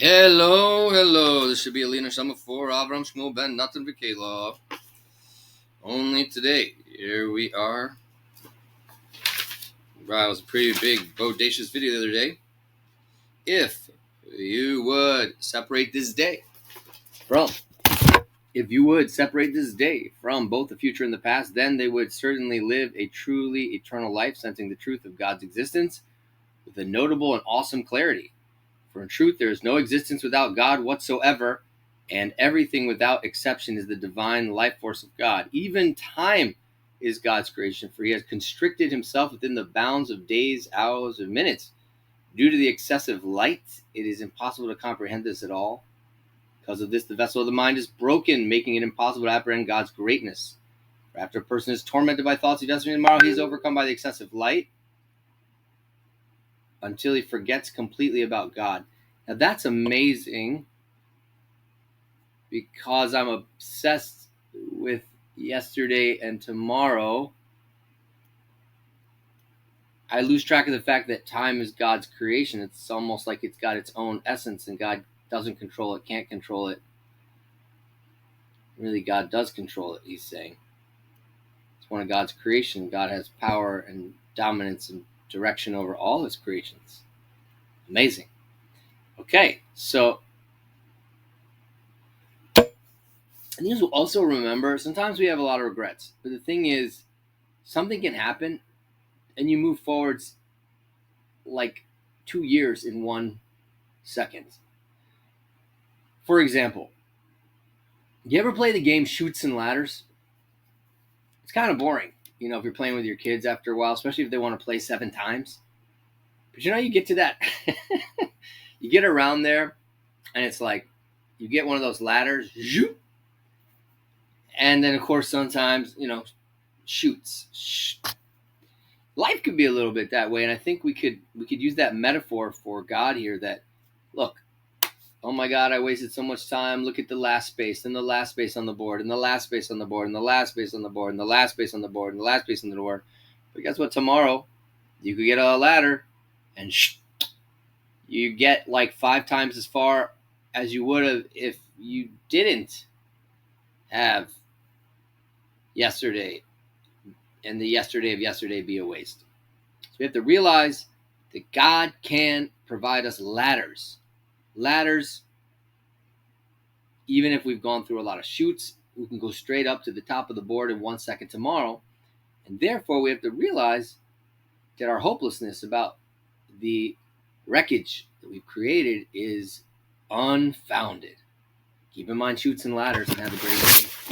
Hello. This should be Alina Shama for Avram Shmuel Ben Natan V'Kalov. Only today, here we are. Wow, it was a pretty big, bodacious video the other day. If you would separate this day from both the future and the past, then they would certainly live a truly eternal life, sensing the truth of God's existence with a notable and awesome clarity. For in truth, there is no existence without God whatsoever, and everything without exception is the divine life force of God. Even time is God's creation, for he has constricted himself within the bounds of days, hours, and minutes. Due to the excessive light, it is impossible to comprehend this at all. Because of this, the vessel of the mind is broken, making it impossible to apprehend God's greatness. For after a person is tormented by thoughts of yesterday and tomorrow, he is overcome by the excessive light until he forgets completely about God. Now that's amazing, because I'm obsessed with yesterday and tomorrow. I lose track of the fact that time is God's creation. It's almost like it's got its own essence, and God doesn't control it, can't control it. Really, God does control it, he's saying. It's one of God's creation. God has power and dominance and direction over all his creations. Amazing. Okay, so I need to also remember, sometimes we have a lot of regrets, but the thing is, something can happen and you move forwards like 2 years in 1 second. For example, you ever play the game Chutes and Ladders? It's kind of boring, if you're playing with your kids after a while, especially if they want to play 7 times. But you get to that, you get around there, and it's like, you get one of those ladders, and then of course sometimes, shoots. Life could be a little bit that way, and I think we could use that metaphor for God here, that, look, oh my God, I wasted so much time. Look at the last space, and the last space on the board, and the last space on the board, and the last space on the board, and the last space on the board, and the last space on the board. But guess what? Tomorrow, you could get a ladder, and you get like 5 times as far as you would have if you didn't have yesterday, and the yesterday of yesterday be a waste. So we have to realize that God can provide us ladders. Even if we've gone through a lot of chutes, we can go straight up to the top of the board in 1 second tomorrow. And therefore, we have to realize that our hopelessness about the wreckage that we've created is unfounded. Keep in mind chutes and ladders, and have a great day.